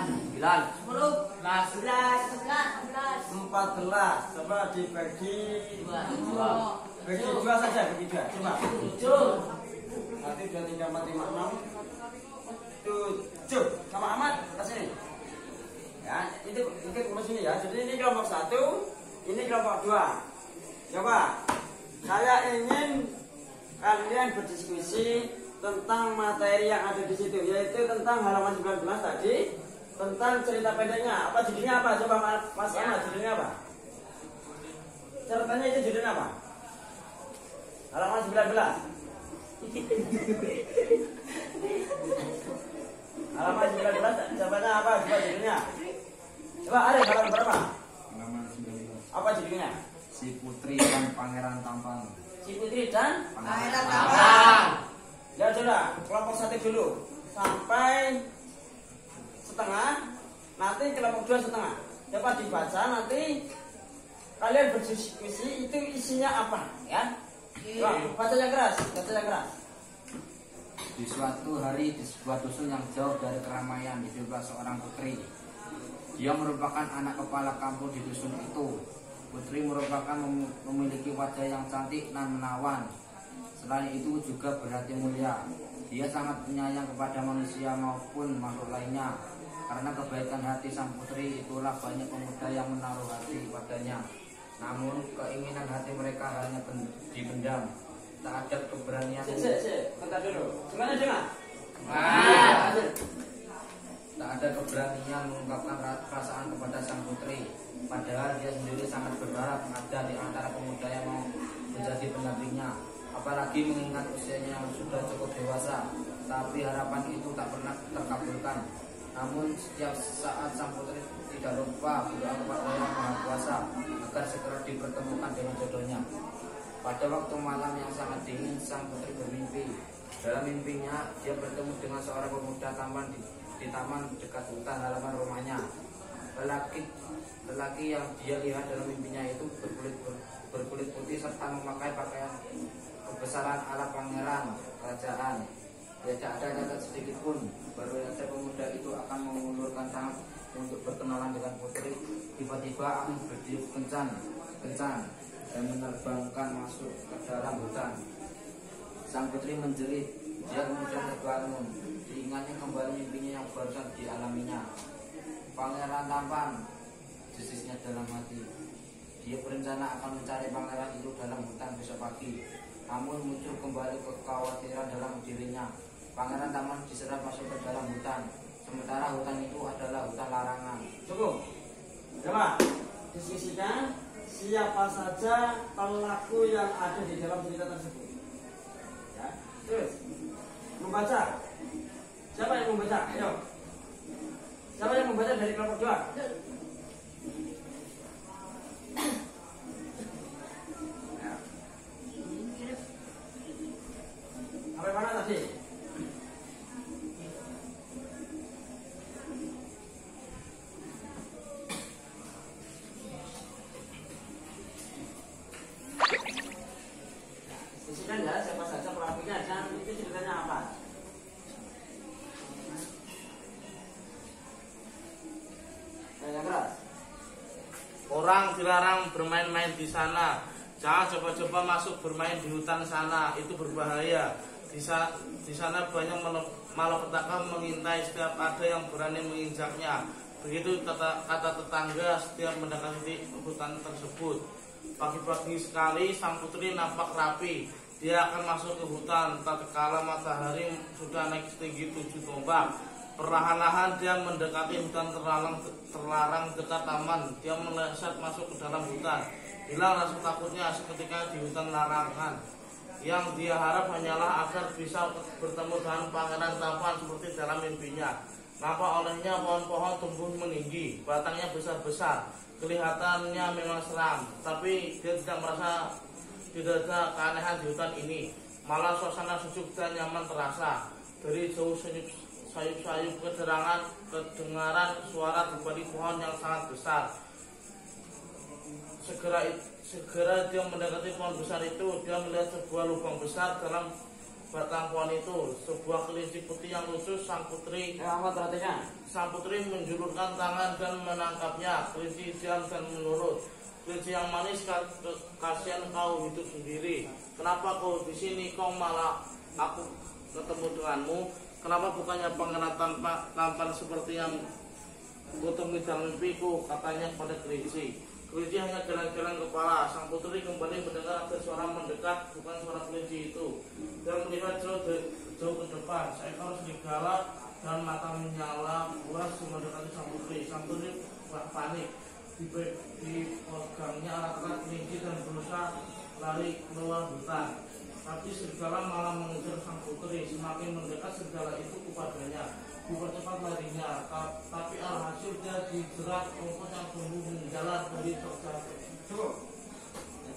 14. Coba dibagi bagi 2 saja, bagi 2. Coba. 7. Nanti 2, 3, 4, 5, 6. 7. Sama Ahmad ke sini. Ya, itu ke sini ya. Jadi ini kelompok 1, ini kelompok 2. Coba. Saya ingin kalian berdiskusi tentang materi yang ada di situ, yaitu tentang halaman 19 tadi, tentang cerita pendeknya. Apa judulnya apa? Coba Mas Ahmad, judulnya apa? Ceritanya itu judulnya apa? Halaman 19. Halaman 19, jawabannya apa? Coba judulnya. Coba ada halaman berapa? Halaman 19. Apa judulnya? Si Putri dan Pangeran Tampan. Si Putri dan Pangeran Tampan. Ya sudah, kelompok 1 dulu sampai setengah, nanti kelompok 2 setengah. Coba dibaca, nanti kalian berdiskusi itu isinya apa, ya? Coba, baca yang keras, baca yang keras. Di suatu hari di sebuah dusun yang jauh dari keramaian hiduplah seorang putri. Dia merupakan anak kepala kampung di dusun itu. Putri merupakan memiliki wajah yang cantik dan menawan. Selain itu juga berhati mulia. Dia sangat penyayang kepada manusia maupun makhluk lainnya. Karena kebaikan hati sang putri itulah banyak pemuda yang menaruh hati padanya. Namun keinginan hati mereka hanya dipendam. Tak ada keberanian. Bentar dulu. Gimana dengar? Tak ada keberanian mengungkapkan perasaan kepada sang putri. Padahal dia sendiri sangat berharap ada di antara pemuda yang mau menjadi pendampingnya, apalagi mengingat usianya yang sudah cukup dewasa. Tapi harapan itu tak pernah terkabulkan. Namun setiap saat sang putri tidak lupa berdoa kepada Yang Maha Kuasa agar segera dipertemukan dengan jodohnya. Pada waktu malam yang sangat dingin, sang putri bermimpi. Dalam mimpinya, dia bertemu dengan seorang pemuda tampan di taman dekat hutan halaman rumahnya. Lelaki yang dia lihat dalam mimpinya itu berkulit putih serta memakai pakaian kebesaran ala pangeran kerajaan. Tidak ada kata sedikit pun. Baru saja pemuda itu akan mengulurkan tangan untuk berkenalan dengan putri. Tiba-tiba angin bertiup kencang dan menerbangkan masuk ke dalam hutan. Sang putri menjerit. Dia kemudian terbangun. Diingatnya kembali mimpinya yang barusan dialaminya. Pangeran tampan, desisnya dalam hati. Dia berencana akan mencari pangeran itu dalam hutan besok pagi. Namun muncul kembali kekhawatiran dalam dirinya. Pangeran tampan diserap masuk ke dalam hutan. Sementara hutan itu adalah hutan larangan. Cukup. Coba diskusikan siapa saja pelaku yang ada di dalam cerita tersebut. Ya. Terus membaca. Siapa yang membaca? Ayo. Siapa yang membaca dari kelompok 2? Ya. Sampai mana tadi? Diskusikan ya siapa saja pelakunya dan itu ceritanya apa? Orang dilarang bermain-main di sana. Jangan coba-coba masuk bermain di hutan sana, itu berbahaya. Di sana banyak malapetaka mengintai setiap ada yang berani menginjaknya. Begitu kata tetangga setiap mendekati hutan tersebut. Pagi-pagi sekali sang putri nampak rapi. Dia akan masuk ke hutan tatkala matahari sudah naik setinggi 7 tombak. Perlahan-lahan dia mendekati hutan terlarang dekat taman. Dia melesat masuk ke dalam hutan. Hilang rasa takutnya seketika di hutan larangan. Yang dia harap hanyalah agar bisa bertemu dengan pangeran tampan seperti dalam mimpinya. Nampak olehnya pohon-pohon tumbuh meninggi, batangnya besar-besar. Kelihatannya memang seram, tapi dia tidak ada keanehan di hutan ini. Malah suasana sejuk dan nyaman terasa. Dari jauh sayup-sayup kedengaran suara berbalik pohon yang sangat besar. Segera dia mendekati pohon besar itu. Dia melihat sebuah lubang besar dalam batang pohon itu. Sebuah kelinci putih yang lucu. Sang putri menjulurkan tangan dan menangkapnya. Kelinci diam dan menurut. Kelinci yang manis, kasihan kau hidup sendiri. Kenapa kau di sini? Kau malah aku ketemu denganmu. Kenapa bukannya pangeran tampan seperti yang kutemui dalam mimpiku? Katanya kepada kelinci. Kelinci hanya geleng-geleng kepala. Sang putri kembali mendengar ada suara mendekat, bukan suara kelinci itu. Dia melihat jauh ke depan. Seekor serigala dan mata menyala buas mendekati sang putri. Sang putri panik. Dipegangnya erat-erat kelinci dan berusaha lari keluar hutan. Tapi serigala malah mengejar sang putri. Semakin mendekat serigala itu kepadanya, dipercepat larinya. Tapi alhasil dia dijerat rumput yang tumbuh menjalar dari terjatuh. Cukup.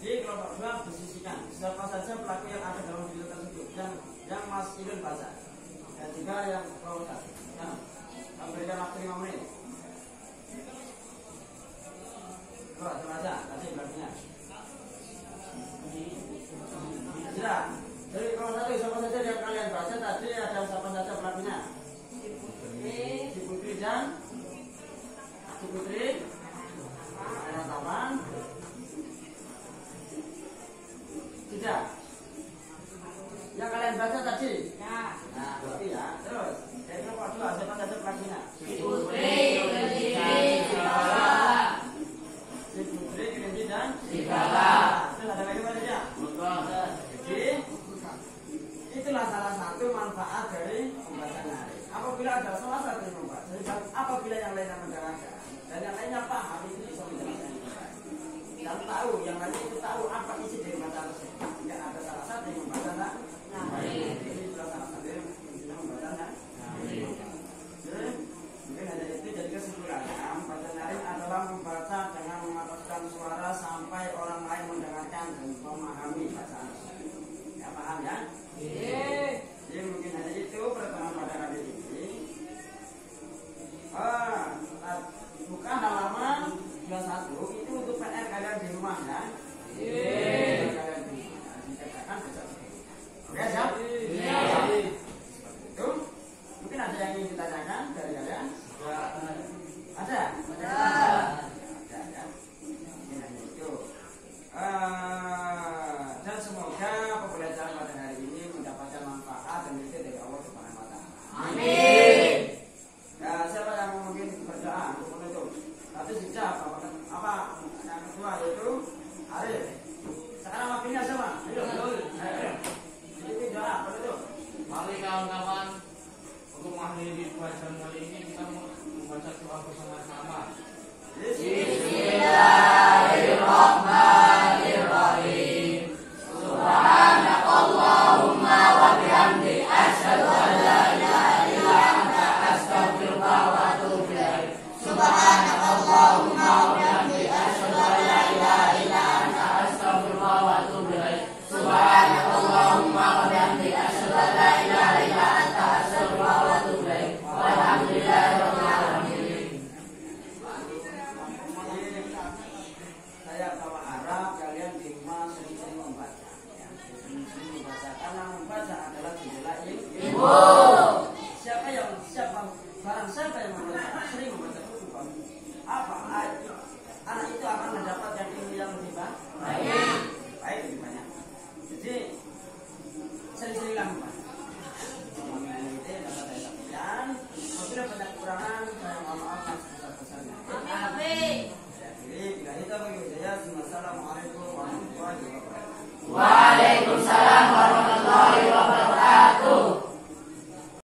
Jadi kelompok 2 disisikan siapa saja pelaku yang ada dalam video tersebut yang Mas Idun baca. Dan juga yang kelompok 1. Ya. Kami berikan waktu 5 menit. Coba aja tadi berarti. Sudah. Jadi kalau siapa saja yang kalian baca tadi ada siapa saja pelakunya? Si Putri dan Si Putri, pangeran tampan. Tidak. Yang kalian baca tadi? Ya. Nah, berarti ya. Terus, dari kelompok 2 siapa saja pelakunya? Si Putri, kelinci, Si Putri, kelinci dan serigala. Terus ada lagi apa saja? Jadi itulah salah satu manfaat dari pembacaan hari. Apabila ada salah satu yang membaca, apabila yang lainnya mendengarkan dan yang lainnya paham, itu bisa menjelaskan. tahu, yang lain itu tahu apa isi dari bacaan tersebut. Tidak ada salah satu yang membaca nak. Ini sudah salah satu yang sudah membaca nak. Mungkin ada itu jadi kesimpulannya. Membaca nyaring adalah membaca dengan mengataskan suara sampai orang lain mendengarkan dan memahami bacaan. Ya paham ya? Jadi mungkin hanya itu pertemuan pada kali ini. Buka halaman 21 itu untuk PR kalian di rumah ya. Kalian di rumah dikerjakan besok. Oke siap? Itu mungkin ada yang ingin ditanyakan dari kalian? Ada? Ada ya. Mungkin hanya itu. Dan semoga pembelajaran pada hari ini mendapatkan manfaat dan itu dari Allah Subhanahu wa taala. Amin. Ya, siapa yang mungkin berdoa untuk menutup? Tapi sejak apa yang kedua yaitu Arif. Sekarang waktunya siapa? Ayo. Jadi doa penutup. Mari kawan-kawan untuk mengakhiri pelajaran kali ini kita membaca doa bersama-sama. Bismillahirrahmanirrahim. Subhanakallahumma wa bihamdik asyhadu an la ilaha illa anta astaghfiruka wa atubu ilaik. Subhanakallahumma wa bihamdik asyhadu an la ilaha illa anta astaghfiruka wa atubu ilaik. Subhanakallahumma wa bihamdik asyhadu an la ilaha illa anta astaghfiruka wa atubu ilaik. Walhamdulillahirabbil alamin. Saya bawa harap kalian di rumah sering-sering membaca. Ya, sering-sering membaca karena membaca adalah jendela ilmu. Barang siapa yang membaca, sering membaca buku apa? Anak itu akan mendapatkan ilmu yang lebih banyak. Baik lebih banyak. Jadi sering-sering